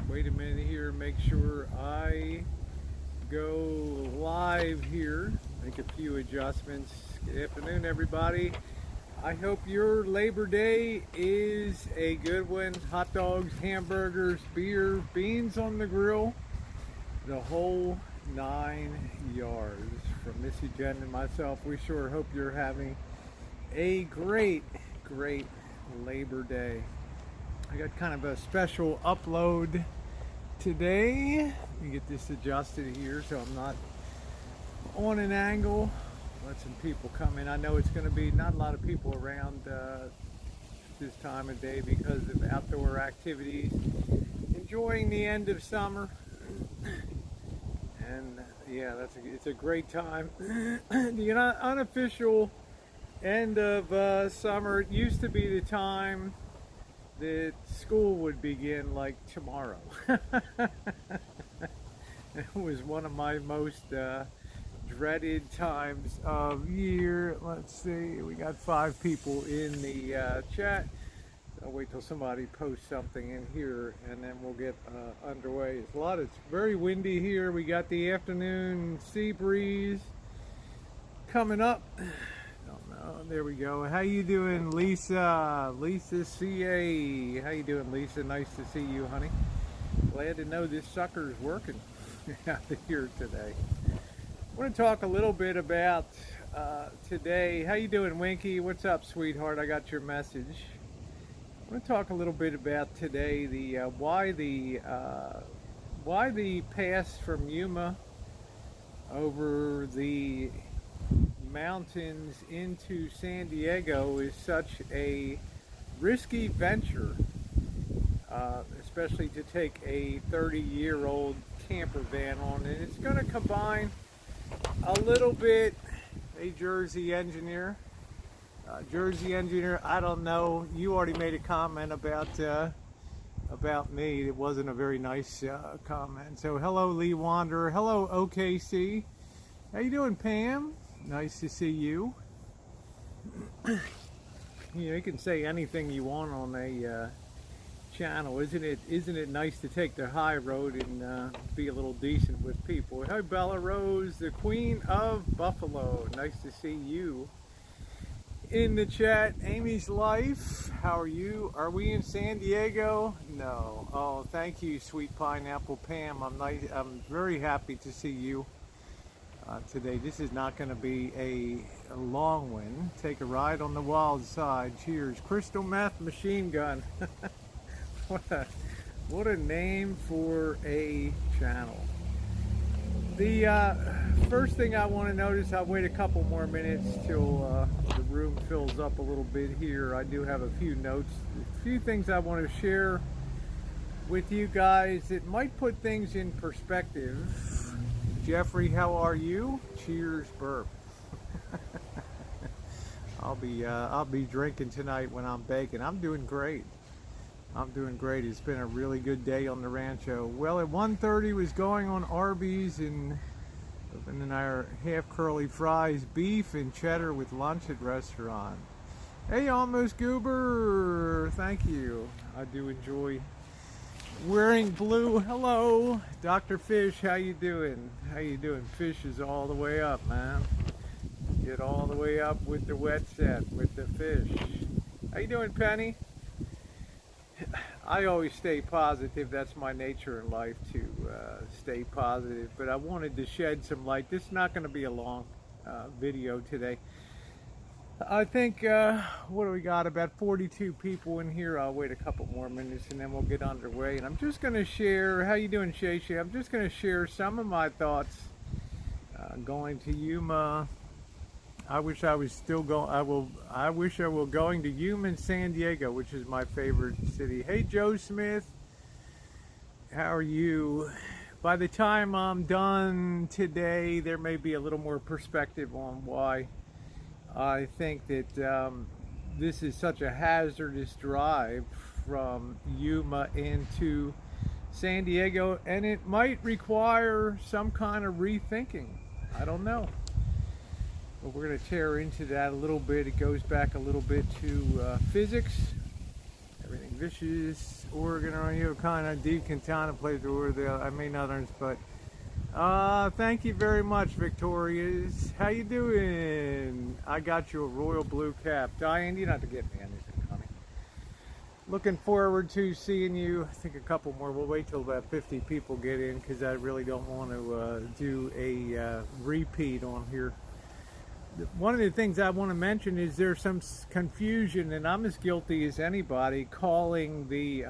Wait a minute here, make sure I go live here. Make a few adjustments. Good afternoon, everybody. I hope your Labor Day is a good one. Hot dogs, hamburgers, beer, beans on the grill, the whole 9 yards. From Missy Jenn and myself, we sure hope you're having a great Labor Day. I got kind of a special upload today. Let me get this adjusted here so I'm not on an angle. Let some people come in. I know it's going to be not a lot of people around this time of day because of outdoor activities, enjoying the end of summer. And yeah, it's a great time. The unofficial end of summer. It used to be the time that school would begin, like tomorrow. It was one of my most dreaded times of year. Let's see, we got 5 people in the chat. I'll wait till somebody posts something in here and then we'll get underway. It's very windy here. We got the afternoon sea breeze coming up. Oh, there we go. How you doing, Lisa? Lisa CA. How you doing, Lisa? Nice to see you, honey. Glad to know this sucker is working out here today. I want to talk a little bit about today. How you doing, Winky? What's up, sweetheart? I got your message. I want to talk a little bit about today why the pass from Yuma over the mountains into San Diego is such a risky venture, especially to take a 30-year-old camper van on, and it's going to combine a little bit. Hey, Jersey engineer, I don't know, you already made a comment about me. It wasn't a very nice comment. So hello, Lee Wanderer. Hello, OKC. How you doing, Pam? Nice to see you. You can say anything you want on a channel. Isn't it nice to take the high road and be a little decent with people? Hi, Bella Rose, the Queen of Buffalo. Nice to see you in the chat. Amy's Life, how are you? Are we in San Diego? No. Oh, thank you, sweet pineapple Pam. I'm very happy to see you today. This is not going to be a long one. Take a ride on the wild side. Cheers. Crystal Meth Machine Gun. What a name for a channel. The first thing I want to notice, I'll wait a couple more minutes till the room fills up a little bit here. I do have a few notes, a few things I want to share with you guys that might put things in perspective. Jeffrey, how are you? Cheers, burp. I'll be drinking tonight when I'm baking. I'm doing great. It's been a really good day on the Rancho. Well, at 1:30 was going on Arby's and then our half curly fries, beef and cheddar with lunch at restaurant. Hey, Almost Goober, thank you. I do enjoy wearing blue. Hello, Dr. Fish, how you doing? Fish is all the way up, man. Get all the way up with the wet set, with the fish. How you doing, Penny? I always stay positive. That's my nature in life, to stay positive. But I wanted to shed some light. This is not going to be a long video today. I think, what do we got? About 42 people in here. I'll wait a couple more minutes and then we'll get underway. And I'm just going to share, how you doing, Shay Shay? I'm just going to share some of my thoughts going to Yuma. I wish I was still going. I wish I were going to Yuma and San Diego, which is my favorite city. Hey, Joe Smith. How are you? By the time I'm done today, there may be a little more perspective on why I think that this is such a hazardous drive from Yuma into San Diego, and it might require some kind of rethinking. I don't know. But we're going to tear into that a little bit. It goes back a little bit to physics, everything. Vicious, Oregon, or you kind of decontemplate the word there. I may not understand, but thank you very much, Victorious. How you doing? I got you a royal blue cap. Diane, you don't have to get me anything, honey. Looking forward to seeing you. I think a couple more. We'll wait till about 50 people get in because I really don't want to do a repeat on here. One of the things I want to mention is there's some confusion, and I'm as guilty as anybody, calling the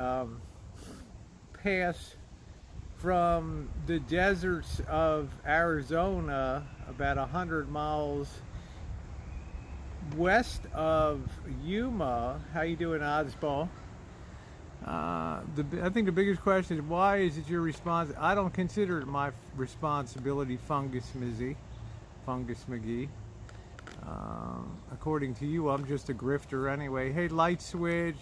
pass from the deserts of Arizona about 100 miles west of Yuma. How you doing, Oddball? I think the biggest question is, why is it your response? I don't consider it my responsibility, Fungus McGee. According to you, I'm just a grifter anyway. Hey, Light Switch.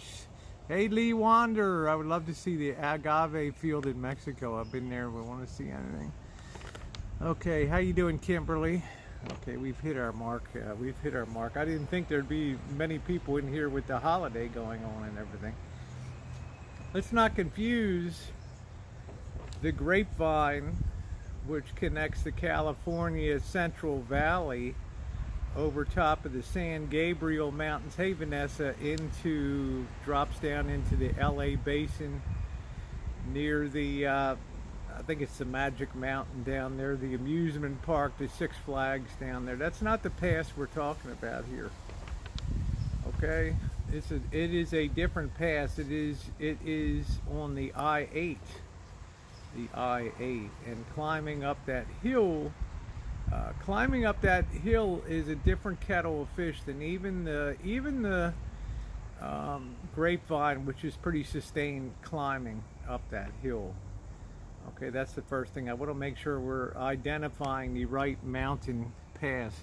Hey, Lee Wander. I would love to see the agave field in Mexico. I've been there, but want to see anything. Okay, how you doing, Kimberly? Okay, we've hit our mark. We've hit our mark. I didn't think there'd be many people in here with the holiday going on and everything. Let's not confuse the grapevine, which connects the California Central Valley over top of the San Gabriel Mountains, hey Vanessa, drops down into the LA Basin near the, I think it's the Magic Mountain down there, the amusement park, the Six Flags down there. That's not the pass we're talking about here. Okay, it is a different pass. It is on the I-8, and climbing up that hill. Climbing up that hill is a different kettle of fish than even the grapevine, which is pretty sustained climbing up that hill. Okay, that's the first thing. I want to make sure we're identifying the right mountain pass.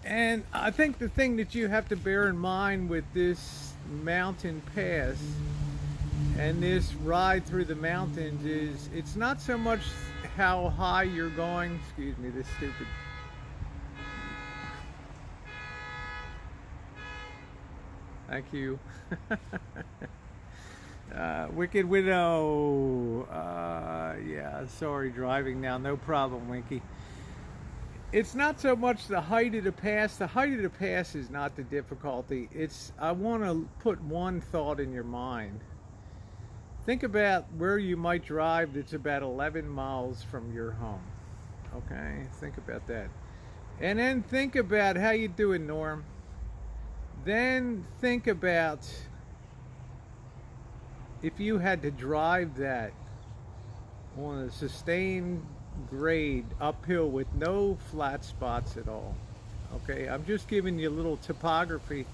And I think the thing that you have to bear in mind with this mountain pass and this ride through the mountains is it's not so much how high you're going. Excuse me, this stupid. Thank you. Wicked Widow. Yeah, sorry, driving now. No problem, Winky. It's not so much the height of the pass. The height of the pass is not the difficulty. I want to put one thought in your mind. Think about where you might drive that's about 11 miles from your home. Okay, think about that. And then think about, how you doing, Norm? Then think about if you had to drive that on a sustained grade uphill with no flat spots at all. Okay, I'm just giving you a little topography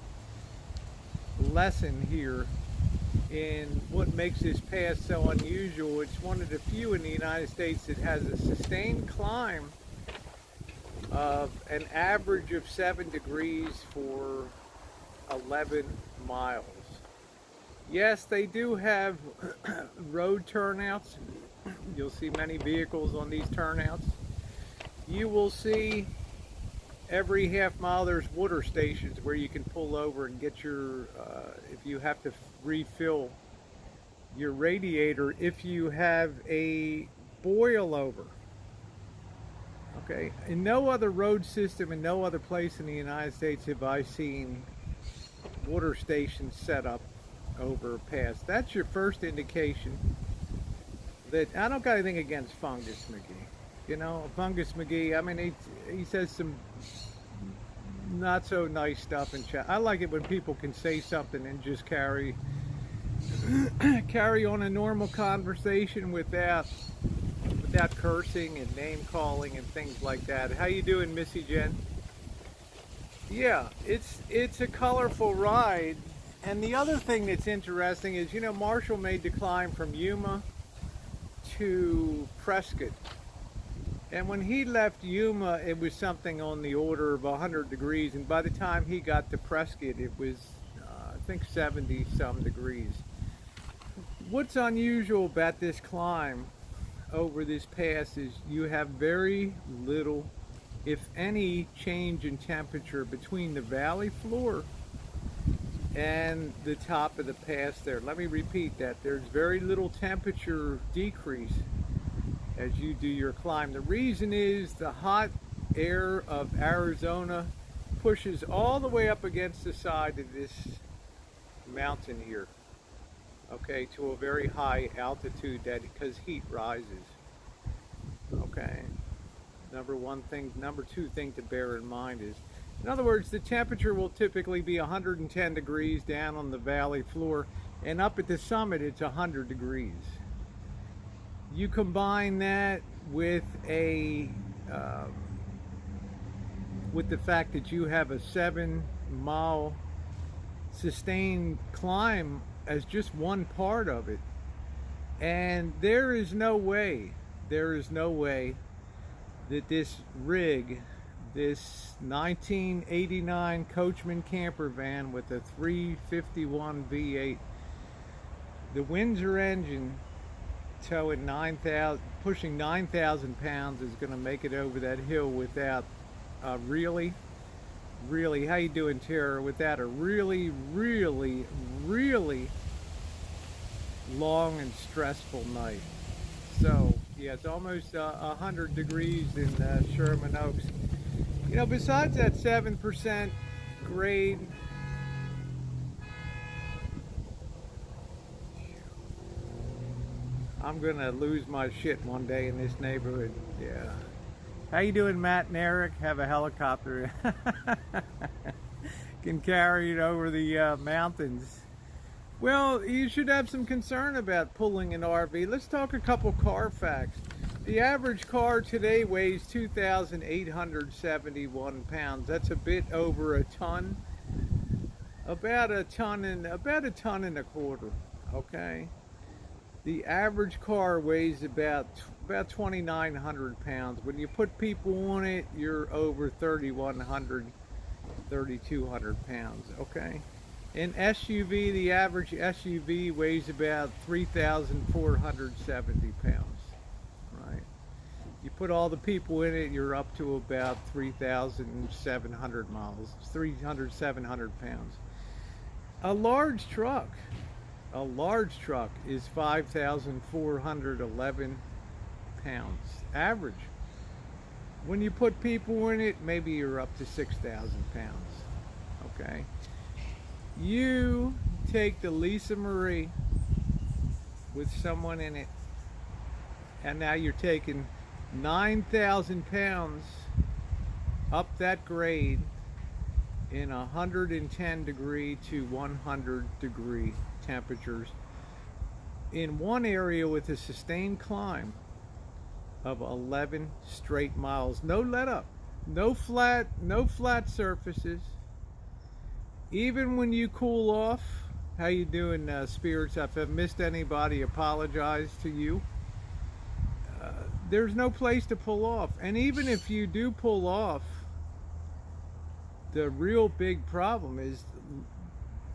lesson here in what makes this pass so unusual. It's one of the few in the United States that has a sustained climb of an average of 7 degrees for 11 miles. Yes, they do have road turnouts. You'll see many vehicles on these turnouts. You will see every half mile there's water stations where you can pull over and get your, if you have to refill your radiator, if you have a boil over. Okay, in no other road system, in no other place in the United States have I seen water stations set up over a pass. That's your first indication that I don't got anything against Fungus McGee. You know, Fungus McGee, I mean, he says some not so nice stuff in chat. I like it when people can say something and just carry on a normal conversation without cursing and name calling and things like that. How you doing, Missy Jenn? Yeah, it's a colorful ride. And the other thing that's interesting is, you know, Marshall made the climb from Yuma to Prescott. And when he left Yuma, it was something on the order of 100 degrees. And by the time he got to Prescott, it was, I think, 70 some degrees. What's unusual about this climb over this pass is you have very little, if any, change in temperature between the valley floor and the top of the pass there. Let me repeat that. There's very little temperature decrease as you do your climb. The reason is the hot air of Arizona pushes all the way up against the side of this mountain here, okay, to a very high altitude, that because heat rises. Okay, number two thing to bear in mind is, in other words, the temperature will typically be 110 degrees down on the valley floor, and up at the summit it's 100 degrees. You combine that with with the fact that you have a 7-mile sustained climb as just one part of it, and there is no way that this rig, this 1989 Coachman camper van with a 351 V8, the Windsor engine towing pushing 9,000 pounds, is going to make it over that hill without really, how you doing, Tara, without a really long and stressful night. So yeah, it's almost 100 degrees in Sherman Oaks. You know, besides that 7% grade, I'm gonna lose my shit one day in this neighborhood. Yeah. How you doing, Matt and Eric? Have a helicopter. Can carry it over the mountains. Well, you should have some concern about pulling an RV. Let's talk a couple car facts. The average car today weighs 2,871 pounds. That's a bit over a ton. About a ton and a quarter. Okay. The average car weighs about 2,900 pounds. When you put people on it, you're over 3,100, 3,200 pounds. Okay. In SUV, the average SUV weighs about 3,470 pounds. Right. You put all the people in it, you're up to about 3,700 miles, 700 pounds. A large truck is 5,411 pounds average. When you put people in it, maybe you're up to 6,000 pounds. Okay. You take the Lisa Marie with someone in it, and now you're taking 9,000 pounds up that grade in 110 degree to 100 degree temperatures in one area with a sustained climb of 11 straight miles. No let up, no flat surfaces. Even when you cool off, how you doing, spirits? If I've missed anybody, apologize to you. There's no place to pull off, and even if you do pull off, the real big problem is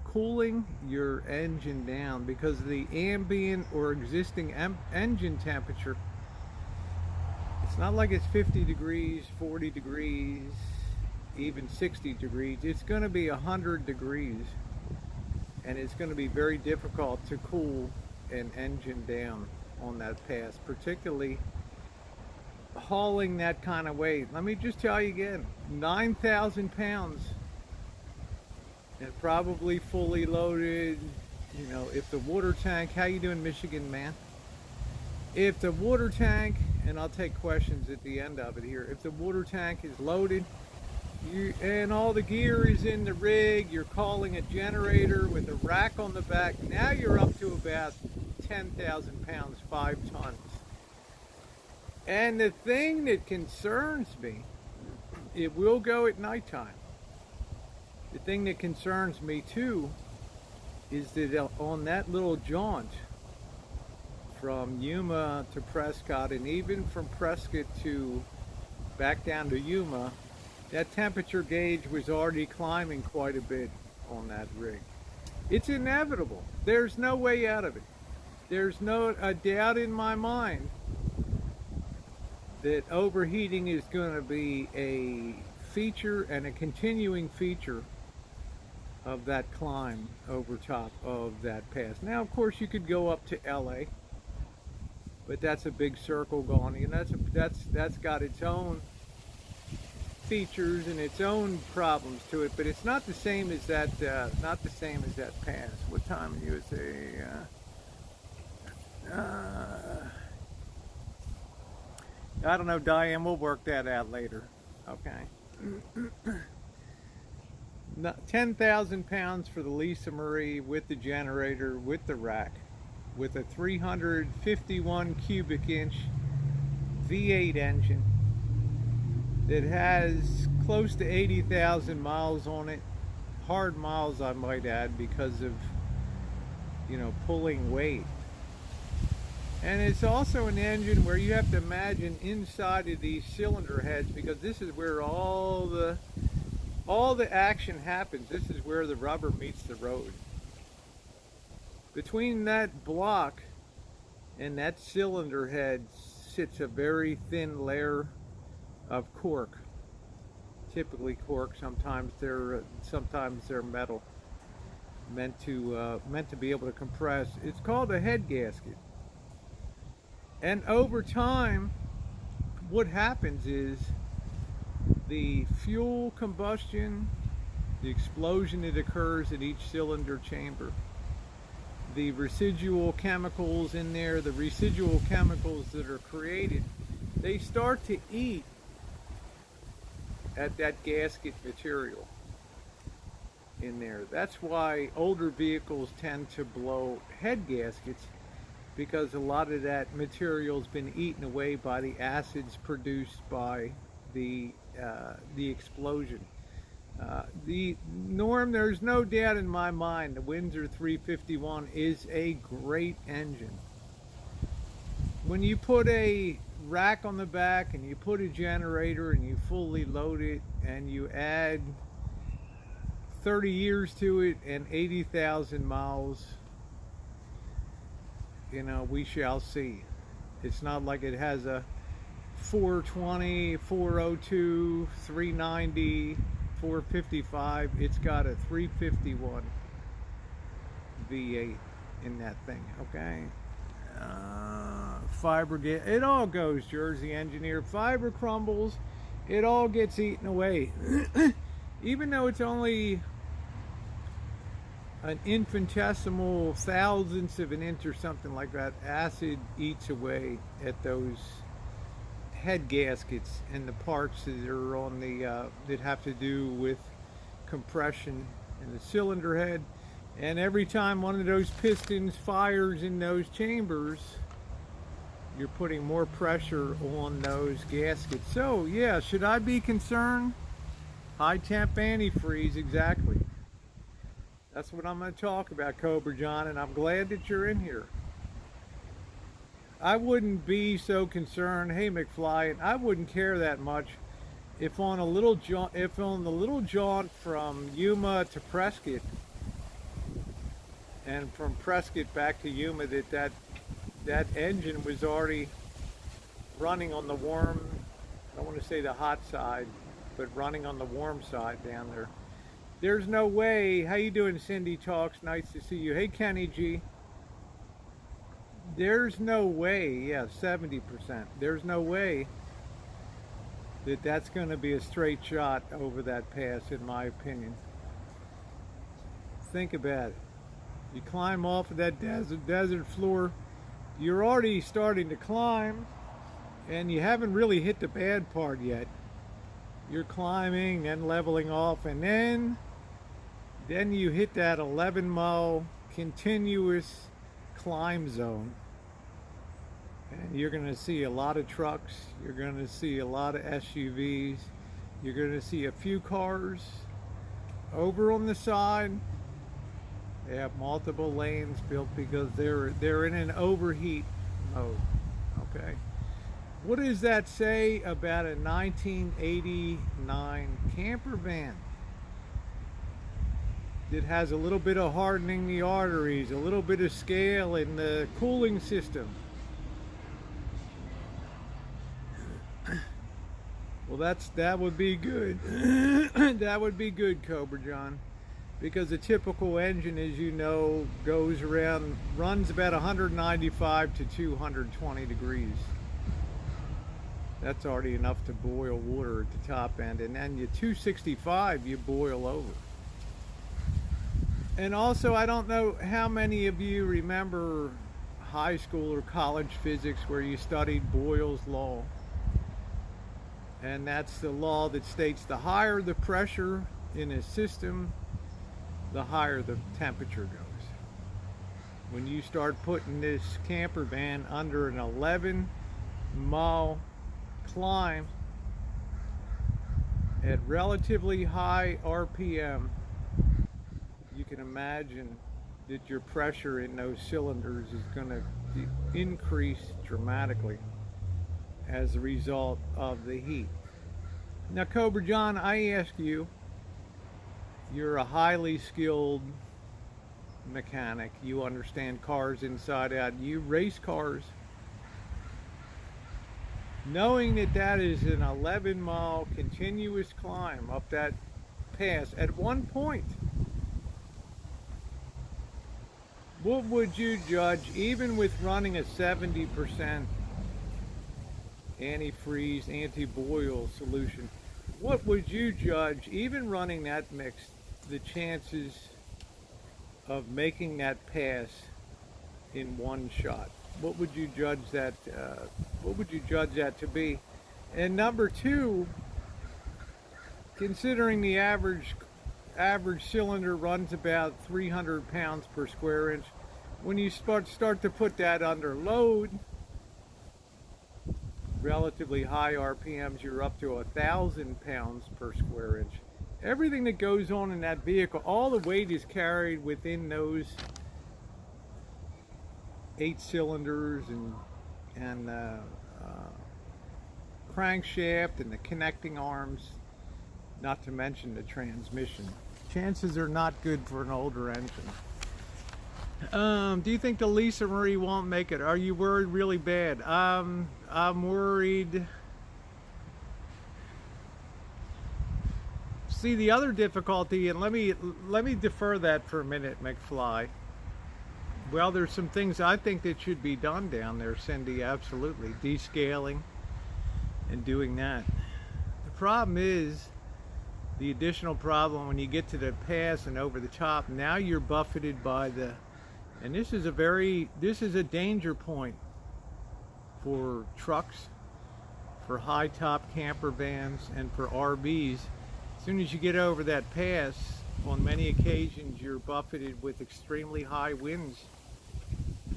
cooling your engine down, because the ambient or existing engine temperature, it's not like it's 50 degrees, 40 degrees, even 60 degrees. It's going to be 100 degrees, and it's going to be very difficult to cool an engine down on that pass, particularly hauling that kind of weight. Let me just tell you again, 9,000 pounds and probably fully loaded. You know, if the water tank, how you doing, Michigan man? If the water tank, and I'll take questions at the end of it here, if the water tank is loaded, and all the gear is in the rig, you're calling a generator with a rack on the back, now you're up to about 10,000 pounds, 5 tons. And the thing that concerns me, it will go at nighttime. The thing that concerns me too is that on that little jaunt from Yuma to Prescott, and even from Prescott to back down to Yuma, that temperature gauge was already climbing quite a bit on that rig. It's inevitable. There's no way out of it. There's no doubt in my mind that overheating is going to be a feature and a continuing feature of that climb over top of that pass. Now, of course, you could go up to LA, but that's a big circle going, and that's got its own features and its own problems to it, but it's not the same as that pass. What time in USA? I don't know, Diane, we'll work that out later. Okay. 10,000 pounds for the Lisa Marie with the generator, with the rack, with a 351 cubic inch V8 engine that has close to 80,000 miles on it. Hard miles, I might add, because of, you know, pulling weight. And it's also an engine where you have to imagine inside of these cylinder heads, because this is where all the action happens. This is where the rubber meets the road. Between that block and that cylinder head sits a very thin layer of cork. Typically cork. Sometimes they're metal, meant to be able to compress. It's called a head gasket. And over time, what happens is the fuel combustion, the explosion that occurs at each cylinder chamber, the residual chemicals in there, the residual chemicals that are created, they start to eat at that gasket material in there. That's why older vehicles tend to blow head gaskets, because a lot of that material has been eaten away by the acids produced by the explosion. Norm, there's no doubt in my mind the Windsor 351 is a great engine. When you put a rack on the back and you put a generator and you fully load it and you add 30 years to it and 80,000 miles, you know, we shall see. It's not like it has a 420, 402, 390, 455. It's got a 351 V8 in that thing, okay? Fiber, it all goes, Jersey Engineer. Fiber crumbles, it all gets eaten away. Even though it's only an infinitesimal thousandths of an inch or something like that, acid eats away at those head gaskets and the parts that are on the that have to do with compression in the cylinder head. And every time one of those pistons fires in those chambers, you're putting more pressure on those gaskets. So yeah, should I be concerned? High temp antifreeze, exactly. That's what I'm going to talk about, Cobra John, and I'm glad that you're in here. I wouldn't be so concerned, hey McFly, and I wouldn't care that much if on the little jaunt from Yuma to Prescott, and from Prescott back to Yuma, that engine was already running on the warm, I don't want to say the hot side, but running on the warm side down there. There's no way. How you doing, Cindy Talks? Nice to see you. Hey, Kenny G. There's no way, yeah, 70%. There's no way that that's going to be a straight shot over that pass, in my opinion. Think about it. You climb off of that desert floor, you're already starting to climb, and you haven't really hit the bad part yet. You're climbing, then leveling off, and then you hit that 11-mile continuous climb zone. And you're going to see a lot of trucks, you're going to see a lot of SUVs, you're going to see a few cars over on the side. They have multiple lanes built because they're in an overheat mode. Okay. What does that say about a 1989 camper van that has a little bit of hardening the arteries, a little bit of scale in the cooling system? Well, that would be good. That would be good, Cobra John. because a typical engine, as you know, runs about 195 to 220 degrees. That's already enough to boil water at the top end, and then you 265, you boil over. And also, I don't know how many of you remember high school or college physics where you studied Boyle's law. And that's the law that states the higher the pressure in a system, the higher the temperature goes. When you start putting this camper van under an 11-mile climb at relatively high RPM, you can imagine that your pressure in those cylinders is going to increase dramatically as a result of the heat. Now, Cobra John, I ask you, you're a highly skilled mechanic. You understand cars inside out. You race cars. Knowing that that is an 11-mile continuous climb up that pass, at one point, what would you judge, even with running a 70% antifreeze, anti-boil solution, what would you judge, even running that mix, the chances of making that pass in one shot? What would you judge that? What would you judge that to be? And number two, considering the average cylinder runs about 300 pounds per square inch, when you start to put that under load, relatively high RPMs, you're up to 1,000 pounds per square inch. Everything that goes on in that vehicle, all the weight is carried within those 8 cylinders and crankshaft and the connecting arms, not to mention the transmission. Chances are not good for an older engine. Do you think the Lisa Marie won't make it? Are you worried really bad? I'm worried. See, the other difficulty, and let me defer that for a minute, McFly. Well, there's some things I think that should be done down there, Cindy, absolutely. Descaling and doing that. The problem is, the additional problem when you get to the pass and over the top, now you're buffeted by the, and this is a danger point for trucks, for high top camper vans, and for RVs. As soon as you get over that pass, on many occasions you're buffeted with extremely high winds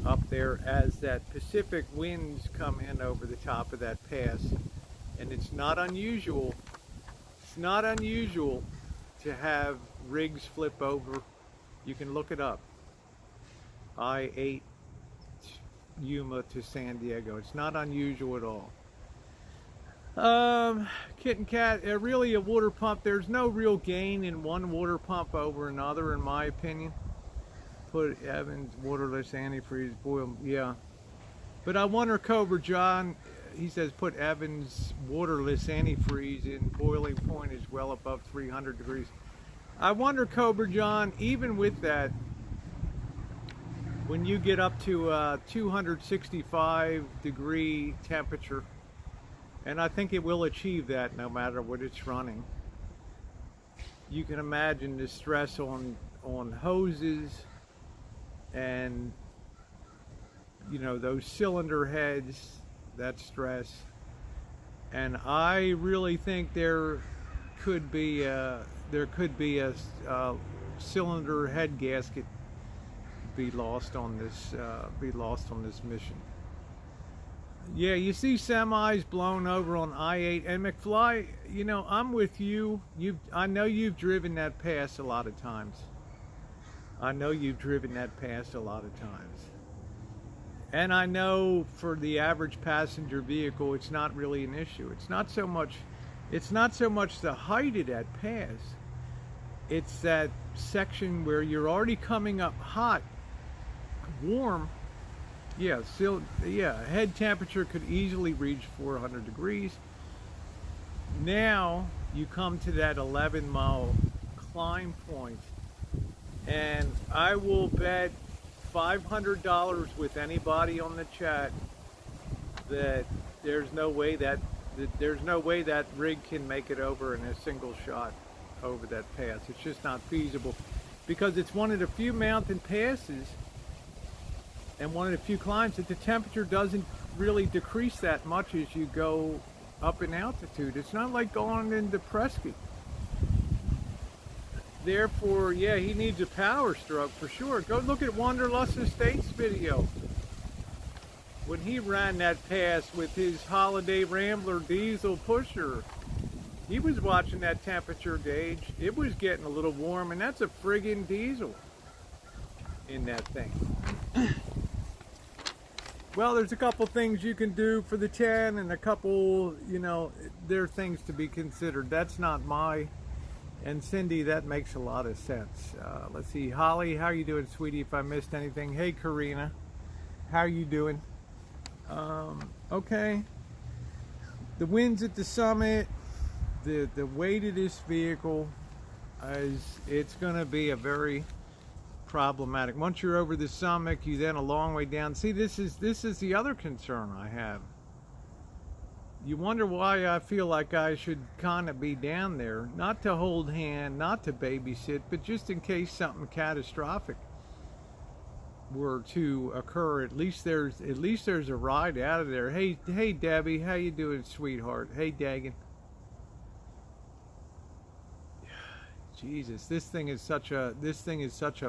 up there as that Pacific winds come in over the top of that pass. And it's not unusual to have rigs flip over. You can look it up. I-8 Yuma to San Diego. It's not unusual at all. Kitten Cat, really a water pump, there's no real gain in one water pump over another, in my opinion. Put Evans waterless antifreeze boil, yeah. But I wonder, Cobra John, he says put Evans waterless antifreeze in, boiling point is well above 300 degrees. I wonder, Cobra John, even with that, when you get up to 265 degree temperature, and I think it will achieve that no matter what it's running, you can imagine the stress on hoses and, you know, those cylinder heads, that stress. And I really think there could be a cylinder head gasket be lost on this mission. Yeah, you see semis blown over on I-8, and McFly, you know, I'm with you. I know you've driven that pass a lot of times. And I know for the average passenger vehicle, it's not really an issue. It's not so much the height of that pass. It's that section where you're already coming up hot, warm. Yeah, head temperature could easily reach 400 degrees. Now you come to that 11-mile climb point, And I will bet $500 with anybody on the chat that there's no way that rig can make it over in a single shot over that pass. It's just not feasible, because it's one of the few mountain passes and one of the few climbs that the temperature doesn't really decrease that much as you go up in altitude. It's not like going into Prescott. Therefore, yeah, he needs a power stroke for sure. Go look at Wanderlust Estates video. When he ran that pass with his Holiday Rambler diesel pusher, he was watching that temperature gauge. It was getting a little warm, and that's a friggin' diesel in that thing. Well, there's a couple things you can do for the chat, and a couple, there are things to be considered. That's not my... And Cindy, that makes a lot of sense. Let's see, Holly, how you doing, sweetie? If I missed anything, hey, Karina, how you doing? Okay. The winds at the summit, the weight of this vehicle, it's going to be a very problematic. Once you're over the summit, you then a long way down. See, this is the other concern I have. You wonder why I feel like I should kind of be down there, not to hold hand, not to babysit, but just in case something catastrophic were to occur. At least there's a ride out of there. Hey Debbie, how you doing, sweetheart? Hey Dagan. Jesus, this thing is such a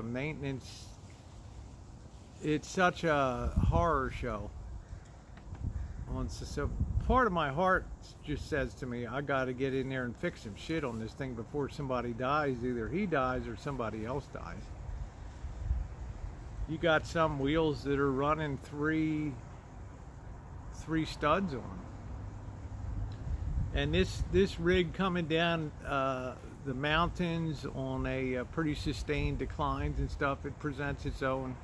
maintenance. It's such a horror show. So part of my heart just says to me, I got to get in there and fix some shit on this thing before somebody dies. Either he dies or somebody else dies. You got some wheels that are running three studs on them. And this rig coming down the mountains on a pretty sustained declines and stuff, it presents its own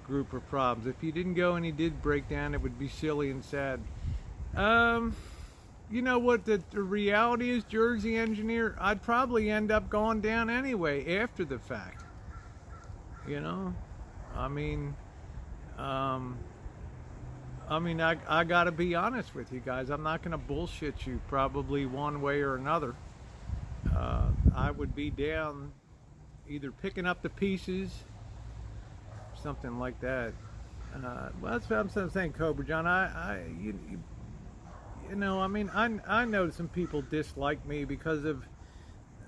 group of problems. If you didn't go and he did break down, it would be silly and sad. You know what the reality is, Jersey Engineer? I'd probably end up going down anyway after the fact. I mean, I gotta be honest with you guys. I'm not gonna bullshit you probably one way or another. I would be down either picking up the pieces, something like that. Well, that's what I'm saying, Cobra John. I know some people dislike me because of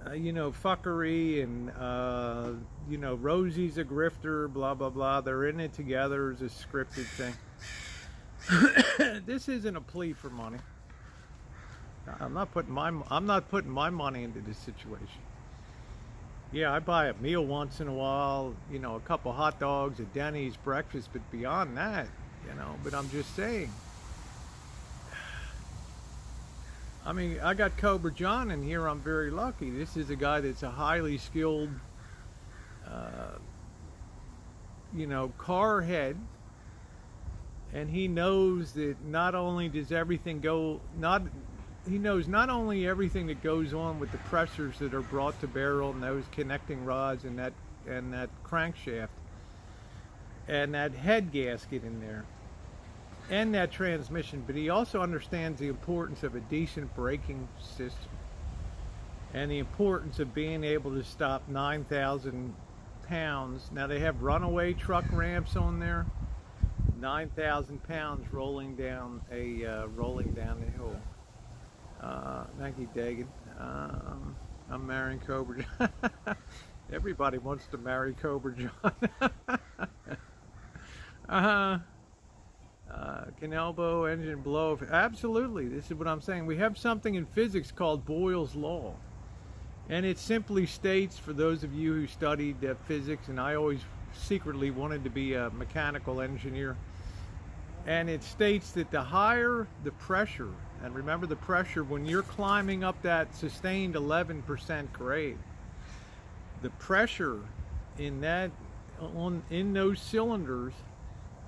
fuckery and Rosie's a grifter, blah blah blah. They're in it together as a scripted thing. This isn't a plea for money. I'm not putting my money into this situation. Yeah, I buy a meal once in a while, a couple hot dogs at Denny's, breakfast, but beyond that, but I'm just saying. I mean, I got Cobra John in here. I'm very lucky. This is a guy that's a highly skilled, car head. And he knows that not only does everything go, he knows not only everything that goes on with the pressures that are brought to bear on those connecting rods and that crankshaft and that head gasket in there and that transmission, but he also understands the importance of a decent braking system and the importance of being able to stop 9,000 pounds. Now they have runaway truck ramps on there, 9,000 pounds rolling down the hill. Thank you, Dagan. I'm marrying Cobra John. Everybody wants to marry Cobra John. Can elbow engine blow? Absolutely. This is what I'm saying. We have something in physics called Boyle's Law. And it simply states, for those of you who studied physics, and I always secretly wanted to be a mechanical engineer, and it states that the higher the pressure, and remember the pressure when you're climbing up that sustained 11% grade, the pressure in those cylinders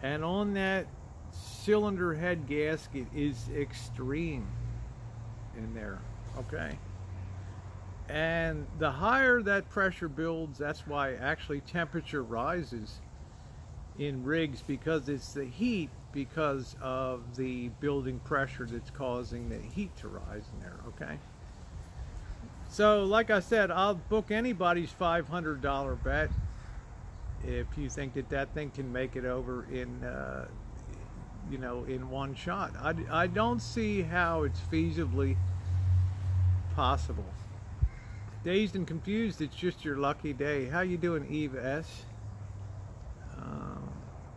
and on that cylinder head gasket is extreme in there, okay? And the higher that pressure builds, that's why actually temperature rises in rigs, because it's the heat, because of the building pressure that's causing the heat to rise in there, okay? So like I said, I'll book anybody's $500 bet if you think that that thing can make it over in you know, in one shot. I don't see how it's feasibly possible. Dazed and confused, it's just your lucky day. How you doing, Eve S?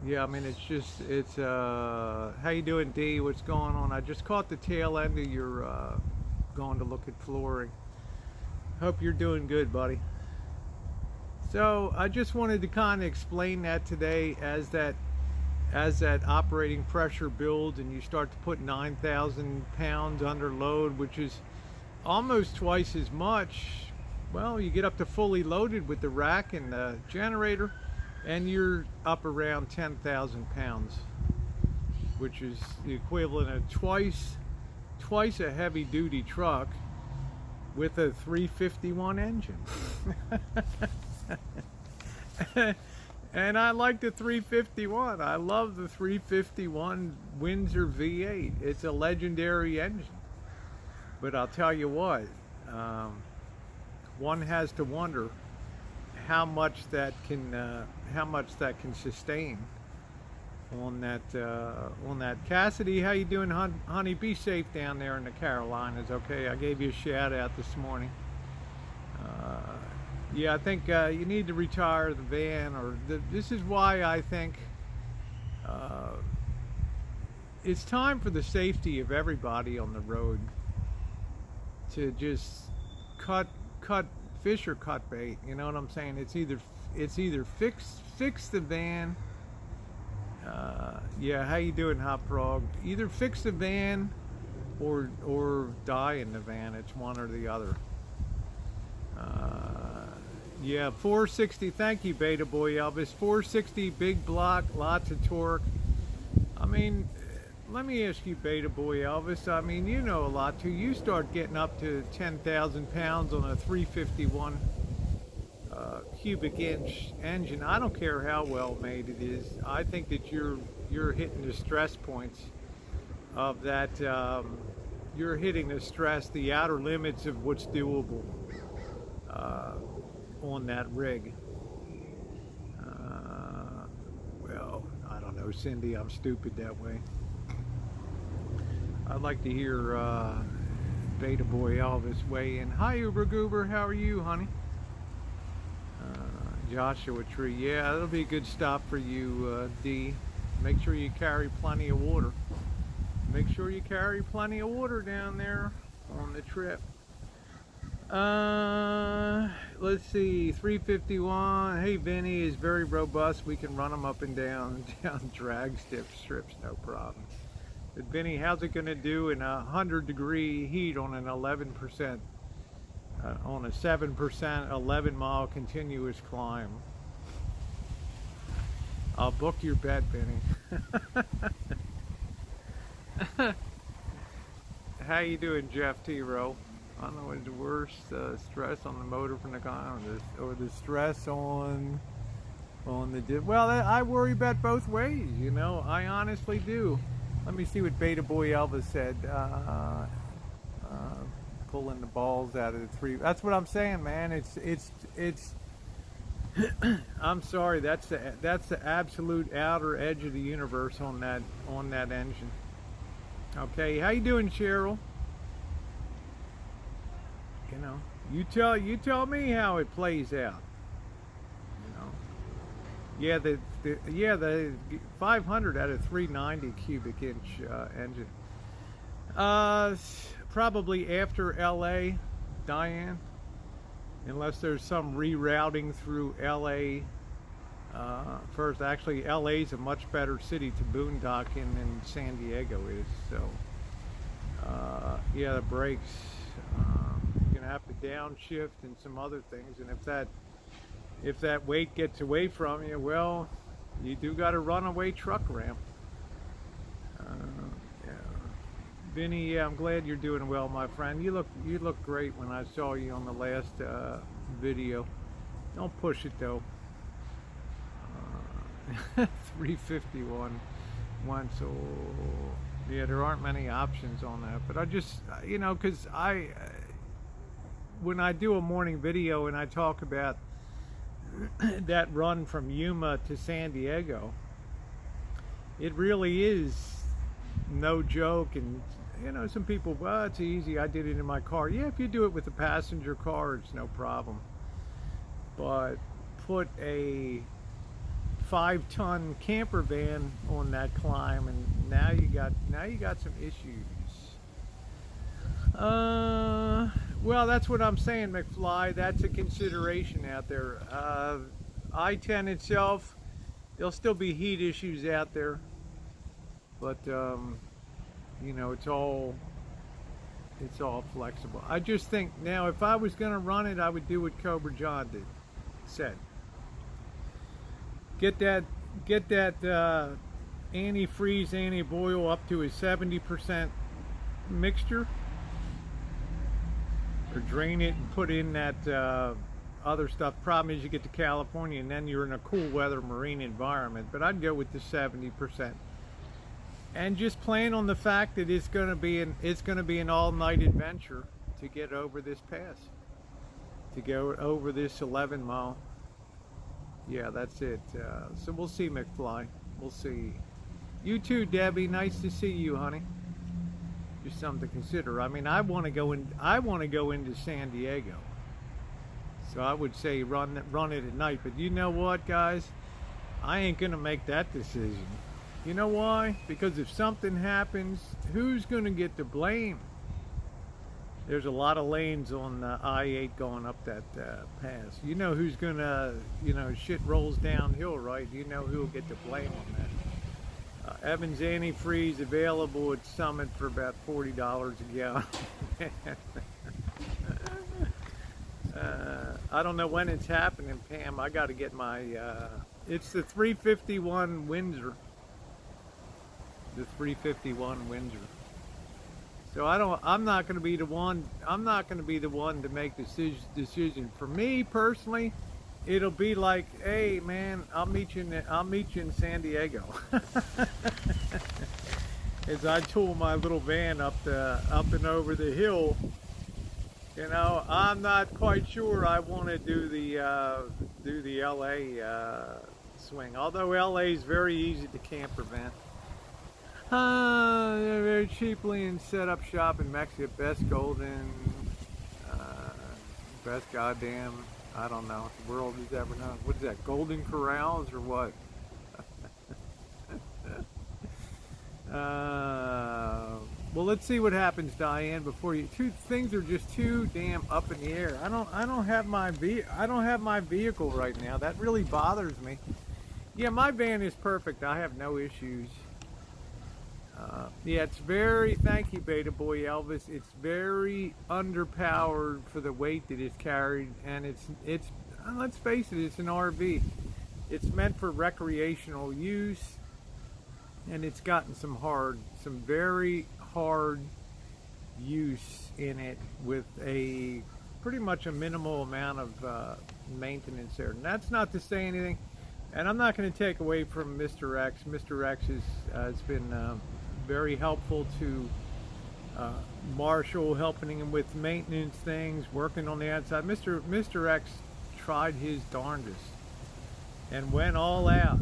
Yeah, I mean, it's how you doing, D? What's going on? I just caught the tail end of your going to look at flooring. Hope you're doing good, buddy. So I just wanted to kind of explain that today, as that operating pressure builds and you start to put 9,000 pounds under load, which is almost twice as much. Well, you get up to fully loaded with the rack and the generator, and you're up around 10,000 pounds, which is the equivalent of twice a heavy duty truck with a 351 engine. And I like the 351. I love the 351 Windsor V8. It's a legendary engine. But I'll tell you what, one has to wonder how much that can sustain on that. Cassidy, how you doing, honey? Be safe down there in the Carolinas. Okay, I gave you a shout out this morning. Yeah, I think you need to retire the van, or this is why I think it's time for the safety of everybody on the road to just cut fish or cut bait. You know what I'm saying? It's either fix the van. Yeah, how you doing, Hot Frog? Either fix the van or die in the van. It's one or the other. Yeah, 460. Thank you, Beta Boy Elvis. 460, big block, lots of torque. I mean, let me ask you, Beta Boy Elvis. I mean, you know a lot too. You start getting up to 10,000 pounds on a 351 cubic inch engine. I don't care how well made it is. I think that you're hitting the stress points of that. You're hitting the stress, the outer limits of what's doable on that rig. Well, I don't know, Cindy. I'm stupid that way. I'd like to hear Beta Boy Elvis weigh in. Hi, Uber Goober. How are you, honey? Joshua Tree. Yeah, that'll be a good stop for you, D. Make sure you carry plenty of water. Make sure you carry plenty of water down there on the trip. Let's see, 351. Hey, Vinny is very robust. We can run them up and down drag strips, no problem. But Vinny, how's it going to do in 100-degree heat on an 11%, on a 7%, 11-mile continuous climb? I'll book your bet, Vinny. How you doing, Jeff T. Rowe? I don't know what's the worst, stress on the motor from the car, or the stress on the well, I worry about both ways, you know. I honestly do. Let me see what Beta Boy Elvis said. Pulling the balls out of the tree. That's what I'm saying, man. It's I'm sorry. That's the absolute outer edge of the universe on that engine. Okay, how you doing, Cheryl? You know, you tell me how it plays out. You know, the 500 out of 390 cubic inch engine. Probably after LA, Diane, unless there's some rerouting through LA first. Actually, LA is a much better city to boondock in than San Diego is. So, yeah, the brakes. You're gonna have to downshift and some other things, and if that weight gets away from you, well, you do got a runaway truck ramp. Yeah. Vinny, yeah, I'm glad you're doing well, my friend. You look great when I saw you on the last video. Don't push it though. 351 one, so yeah, there aren't many options on that. But I just, you know, because when I do a morning video and I talk about that run from Yuma to San Diego, it really is no joke. And you know, some people, well, it's easy, I did it in my car. Yeah, if you do it with a passenger car, it's no problem. But put a 5-ton camper van on that climb, and now you got some issues. Well, that's what I'm saying, McFly. That's a consideration out there. I-10 itself, there'll still be heat issues out there, but you know, it's all flexible. I just think now, if I was going to run it, I would do what Cobra John said. Get that antifreeze, anti-boil up to a 70% mixture, or drain it and put in that other stuff. Problem is, you get to California and then you're in a cool weather marine environment. But I'd go with the 70%, and just plan on the fact that it's going to be an all-night adventure to get over this pass, to go over this 11-mile. Yeah, that's it. So we'll see, McFly. We'll see. You too, Debbie. Nice to see you, honey. Just something to consider. I mean, I want to go into San Diego. So I would say run it at night. But you know what, guys? I ain't gonna make that decision. You know why? Because if something happens, who's gonna get the blame? There's a lot of lanes on I-8 going up that pass. You know who's gonna, you know, shit rolls downhill, right? You know who'll get the blame on that. Evans antifreeze available at Summit for about $40 a gallon. I don't know when it's happening, Pam. I got to get my. It's the 351 Windsor. The 351 Windsor. So I'm not going to be the one. I'm not going to be the one to make the decision. For me personally, it'll be like, hey man, I'll meet you in San Diego. As I tool my little van up and over the hill. You know, I'm not quite sure I want to do the LA swing. Although LA is very easy to camper van. They're very cheaply and set up shop in Mexico. Best golden, best goddamn, I don't know, the world has ever known. What is that, Golden Corrals or what? Well, let's see what happens, Diane. Before you, two things are just too damn up in the air. I don't have my vehicle right now. That really bothers me. Yeah, my van is perfect. I have no issues. Yeah, it's very, thank you, Beta Boy Elvis. It's very underpowered for the weight that is carried, and it's let's face it, it's an RV. It's meant for recreational use, and it's gotten some very hard use in it with a pretty much a minimal amount of maintenance there. And that's not to say anything, and I'm not going to take away from Mr. X. Mr. X has been very helpful to Marshall, helping him with maintenance things, working on the outside. Mr. X tried his darndest and went all out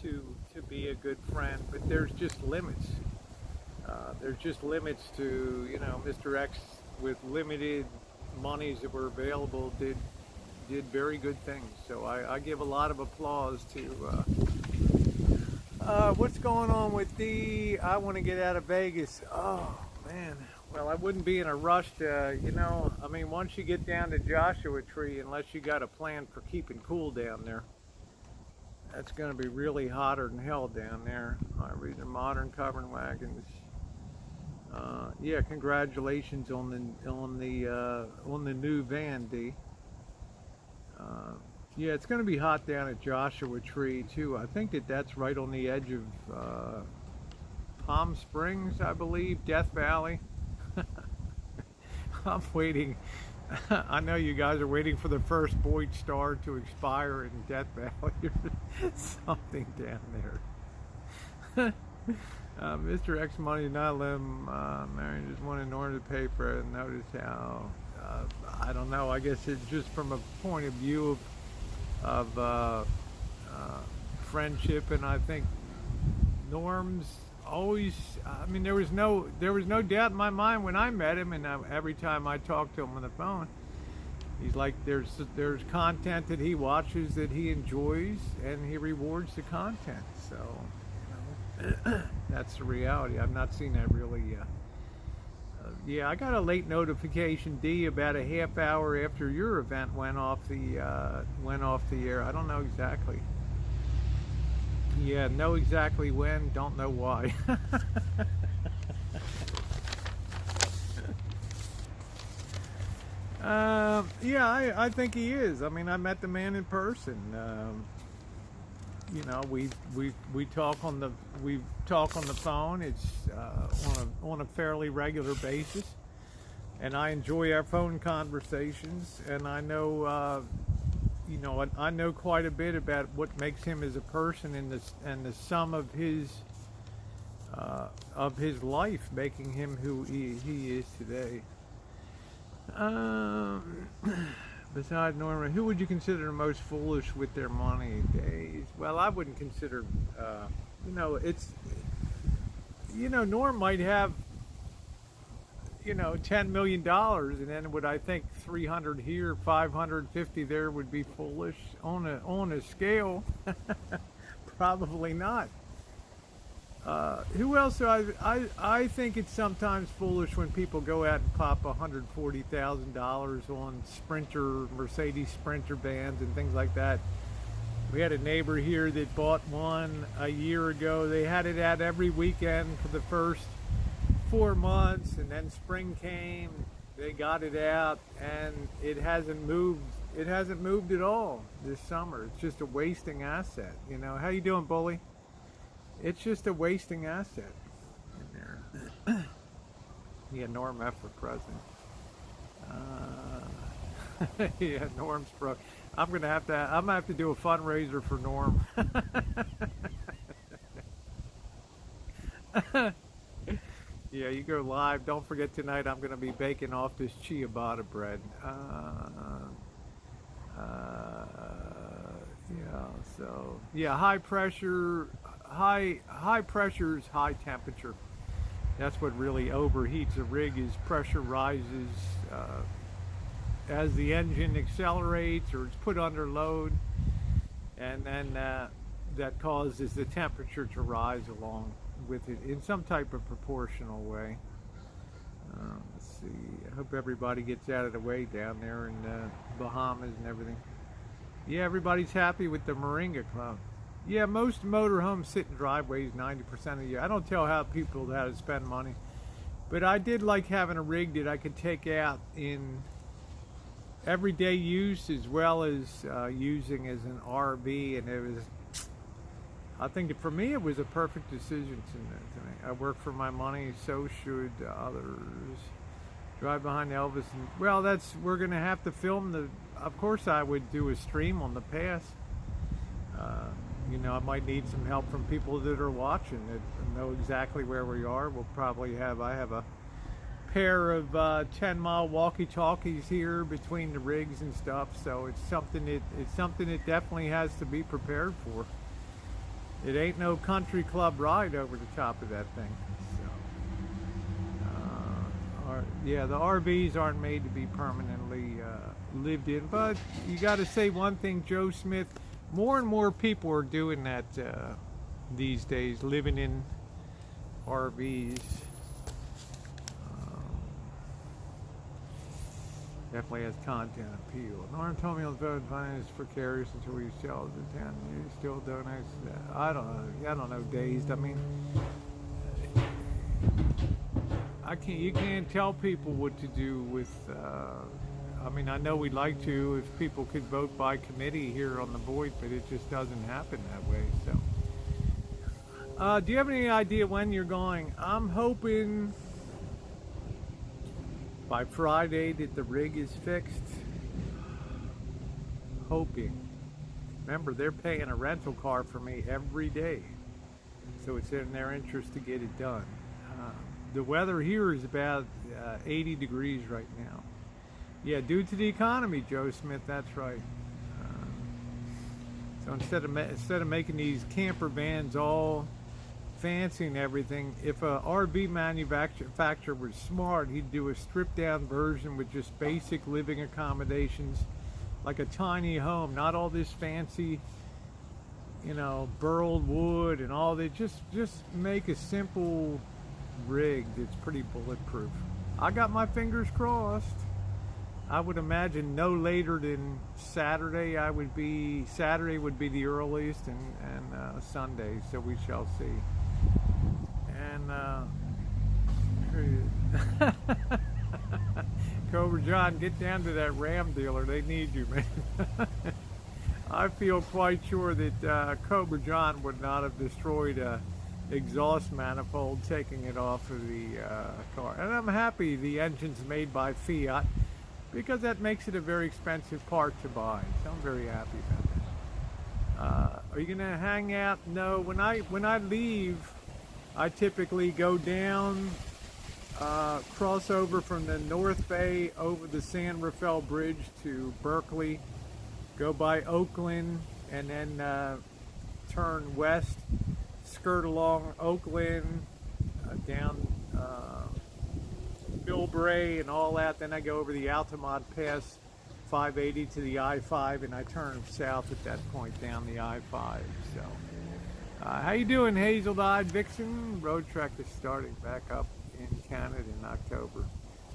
to be a good friend, but there's just limits. There's just limits to, you know, Mr. X with limited monies that were available did very good things. So I give a lot of applause to what's going on with I want to get out of Vegas. Oh man, well, I wouldn't be in a rush to, you know, I mean, once you get down to Joshua Tree, unless you got a plan for keeping cool down there, that's going to be really hotter than hell down there. These are modern covered wagons. Yeah, congratulations on the new van, D. Yeah, it's going to be hot down at Joshua Tree too. I think that's right on the edge of Palm Springs, I believe, Death Valley. I'm waiting. I know you guys are waiting for the first Boyd Star to expire in Death Valley or something down there. Mr. X Money not let him marry just one in order to pay for it. Notice how I don't know. I guess it's just from a point of view of friendship, and I think Norm's always. I mean, there was no doubt in my mind when I met him, and every time I talk to him on the phone, he's like, there's content that he watches that he enjoys, and he rewards the content. So, you know, that's the reality. I've not seen that really. Yeah, I got a late notification, D, about a half hour after your event went off the air. I don't know exactly. Yeah, know exactly when, don't know why. Yeah, I think he is. I mean, I met the man in person. You know, we talk on the phone. It's on a fairly regular basis, and I enjoy our phone conversations. And I know, you know, I know quite a bit about what makes him as a person and the sum of his life making him who he is today. Besides Norma, who would you consider the most foolish with their money days? Well, I wouldn't consider, you know, it's, you know, Norm might have, you know, $10 million, and then would I think 300 here, 550 there would be foolish on a scale? Probably not. Who else? I think it's sometimes foolish when people go out and pop $140,000 on Mercedes Sprinter vans and things like that. We had a neighbor here that bought one a year ago. They had it out every weekend for the first 4 months, and then spring came. They got it out, and it hasn't moved. It hasn't moved at all this summer. It's just a wasting asset. You know, how you doing, Bully? It's just a wasting asset in there. Yeah, Norm F for president. Yeah, Norm's pro. I'm gonna have to do a fundraiser for Norm. Yeah, you go live. Don't forget tonight I'm gonna be baking off this ciabatta bread. Yeah. So yeah, high pressure is high temperature. That's what really overheats a rig, is pressure rises as the engine accelerates or it's put under load, and then that causes the temperature to rise along with it in some type of proportional way. Let's see, I hope everybody gets out of the way down there in Bahamas and everything. Yeah, everybody's happy with the Moringa Club. Yeah, most motorhomes sit in driveways 90% of the year. I don't tell how people how to spend money, but I did like having a rig that I could take out in everyday use as well as using as an RV, and it was, I think that for me it was a perfect decision to me. I work for my money, so should others. Drive behind Elvis, and well, we're gonna have to film the. Of course, I would do a stream on the pass. You know, I might need some help from people that are watching that know exactly where we are. We'll probably have. I have a pair of 10-mile walkie-talkies here between the rigs and stuff, so it's something that definitely has to be prepared for. It ain't no country club ride over the top of that thing. So, yeah, the RVs aren't made to be permanently lived in, but you got to say one thing, Joe Smith. More and more people are doing that these days, living in RVs. Definitely has content appeal. Norm told me on the phone, finance is precarious until we sell the town. You still don't know. I don't know. I don't know. Dazed. I mean, you can't tell people what to do with. I mean, I know we'd like to if people could vote by committee here on the Boyd, but it just doesn't happen that way. So Do you have any idea when you're going? I'm hoping by Friday that the rig is fixed. Hoping. Remember, they're paying a rental car for me every day, so it's in their interest to get it done. The weather here is about 80 degrees right now. Yeah, due to the economy, Joe Smith, that's right. So instead of making these camper vans all fancy and everything, if a RV manufacturer was smart, he'd do a stripped down version with just basic living accommodations, like a tiny home, not all this fancy, you know, burled wood and all that. Just make a simple rig that's pretty bulletproof. I got my fingers crossed. I would imagine no later than Saturday. Saturday would be the earliest, and Sunday. So we shall see. And Cobra John, get down to that Ram dealer. They need you, man. I feel quite sure that Cobra John would not have destroyed a exhaust manifold taking it off of the car. And I'm happy the engine's made by Fiat, because that makes it a very expensive part to buy. So I'm very happy about that. Are you gonna hang out? No. When I leave, I typically go down, cross over from the North Bay over the San Rafael Bridge to Berkeley, go by Oakland, and then turn west, skirt along Oakland, down Millbrae and all that. Then I go over the Altamont Pass 580 to the I-5, and I turn south at that point down the I-5. So, how you doing, Hazel-eyed Vixen? Road Trek is starting back up in Canada in October.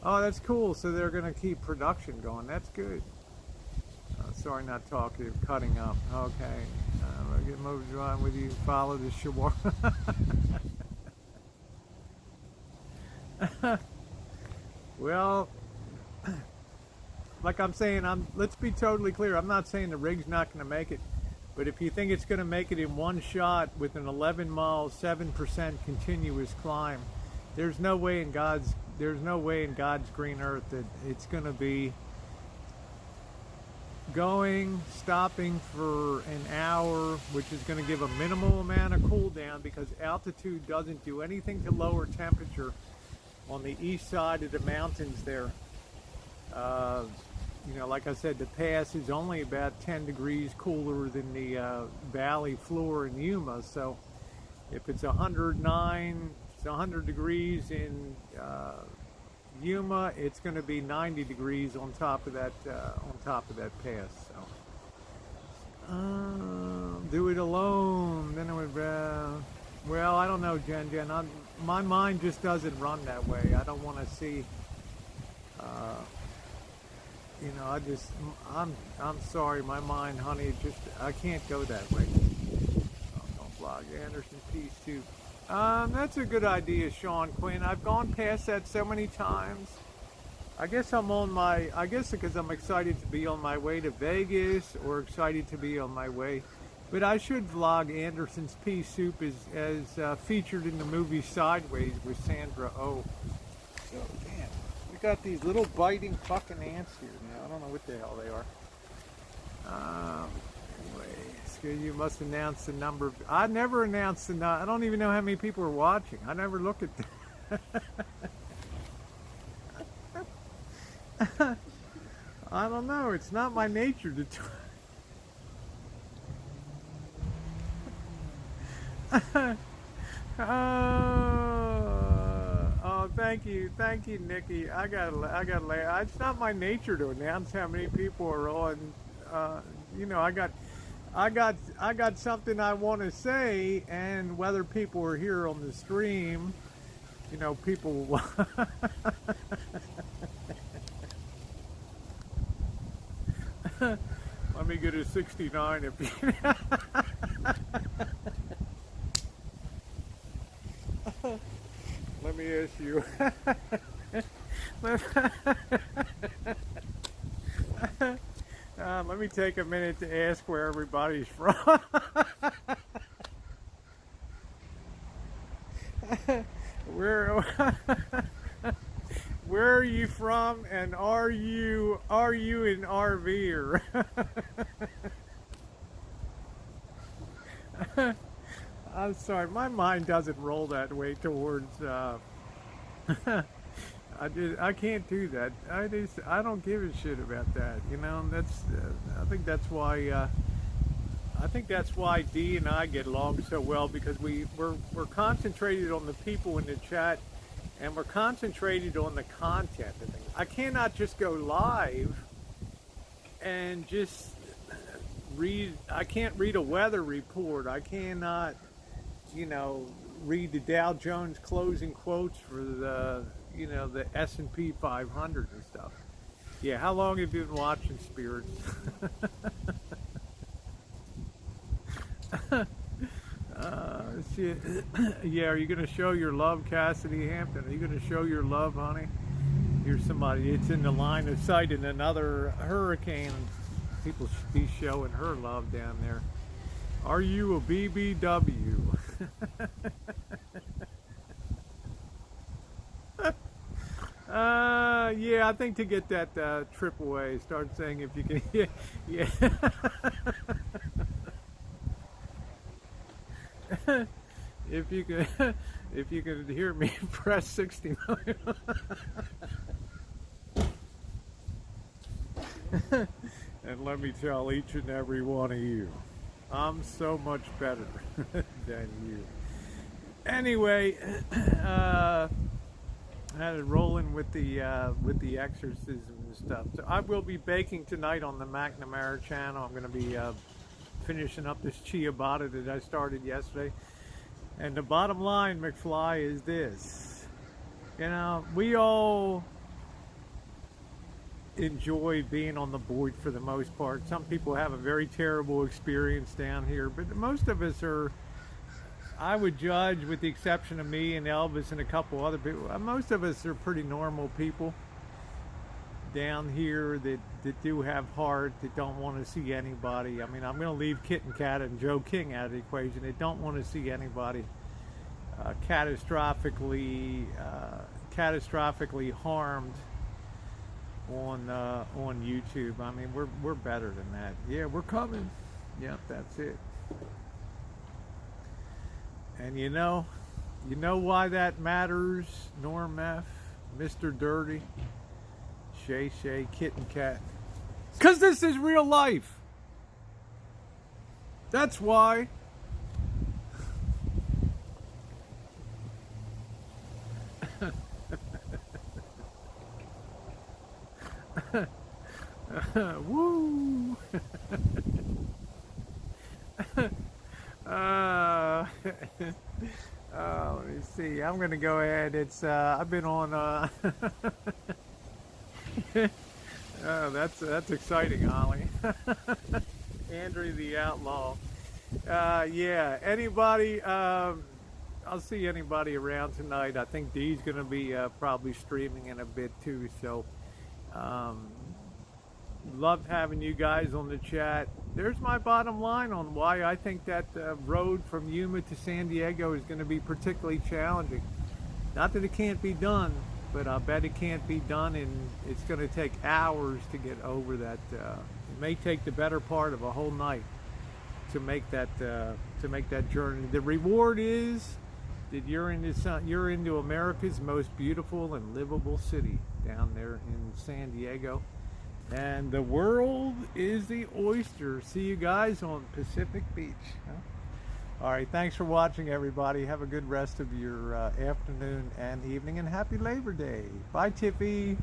Oh, that's cool. So they're going to keep production going. That's good. Sorry, not talkative. Cutting up. Okay. I'll get moved on with you. Follow the shawarma. Well, like I'm saying, let's be totally clear. I'm not saying the rig's not going to make it, but if you think it's going to make it in one shot with an 11-mile, 7% continuous climb, there's no way in God's green earth that it's going to be going, stopping for an hour, which is going to give a minimal amount of cool down, because altitude doesn't do anything to lower temperature on the east side of the mountains there. You know, like I said, the pass is only about 10 degrees cooler than the valley floor in Yuma. So if it's 109, it's 100 degrees in Yuma, it's going to be 90 degrees on top of that pass. So do it alone, then it would. Well, I don't know, Jen. My mind just doesn't run that way. I don't want to see. You know, I'm sorry, my mind, honey, I can't go that way. Oh, don't blog Anderson, peace too. That's a good idea, Sean Quinn. I've gone past that so many times. I guess because I'm excited to be on my way to Vegas, or excited to be on my way. But I should vlog Anderson's Pea Soup as featured in the movie Sideways with Sandra Oh. So, damn, we got these little biting fucking ants here now. I don't know what the hell they are. Anyway, you must announce the number of... I never announced the... I don't even know how many people are watching. I never look at them. I don't know. It's not my nature to... Oh, thank you, Nikki. I got. It's not my nature to announce how many people are on. You know, I got something I want to say, and whether people are here on the stream, you know, people. Let me get a 69 if you. Let me ask you. Let me take a minute to ask where everybody's from. Where are you from, and are you an RVer? I'm sorry, my mind doesn't roll that way towards. I can't do that. I don't give a shit about that. You know, that's. I think that's why. I think that's why Dee and I get along so well, because we're concentrated on the people in the chat, and we're concentrated on the content. I cannot just go live and just read. I can't read a weather report. I cannot, you know, read the Dow Jones closing quotes for the, you know, the S&P 500 and stuff. Yeah, how long have you been watching Spirits? Shit. Yeah, are you going to show your love, Cassidy Hampton? Are you going to show your love, honey? Here's somebody. It's in the line of sight in another hurricane. People should be showing her love down there. Are you a BBW? Yeah, I think to get that trip away, start saying if you can. Yeah. Yeah. If you can hear me, press 69. And let me tell each and every one of you, I'm so much better than you. Anyway, I had it rolling with the exorcism and stuff. So I will be baking tonight on the McNamara channel. I'm going to be finishing up this ciabatta that I started yesterday. And the bottom line, McFly, is this. You know, we all enjoy being on the board for the most part. Some people have a very terrible experience down here, but most of us are, I would judge, with the exception of me and Elvis and a couple other people, most of us are pretty normal people down here that do have heart, that don't want to see anybody. I mean, I'm going to leave Kitten Cat and Joe King out of the equation. They don't want to see anybody catastrophically harmed on YouTube. I mean, we're better than that. Yeah, we're coming. Yep, that's it. And you know why that matters, Norm F, Mr. Dirty, Shay, Kitten Cat? 'Cause this is real life. That's why. Woo! Let me see. I'm gonna go ahead. It's I've been on. Oh, that's exciting, Holly. Andrew the Outlaw. Yeah. Anybody? I'll see anybody around tonight. I think Dee's gonna be probably streaming in a bit too. So, love having you guys on the chat. There's my bottom line on why I think that road from Yuma to San Diego is going to be particularly challenging. Not that it can't be done, but I bet it can't be done, and it's going to take hours to get over that. It may take the better part of a whole night to make that journey. The reward is that you're into America's most beautiful and livable city down there in San Diego. And the world is the oyster. See you guys on Pacific Beach. All right, thanks for watching, everybody. Have a good rest of your afternoon and evening, and happy Labor Day. Bye, Tiffy.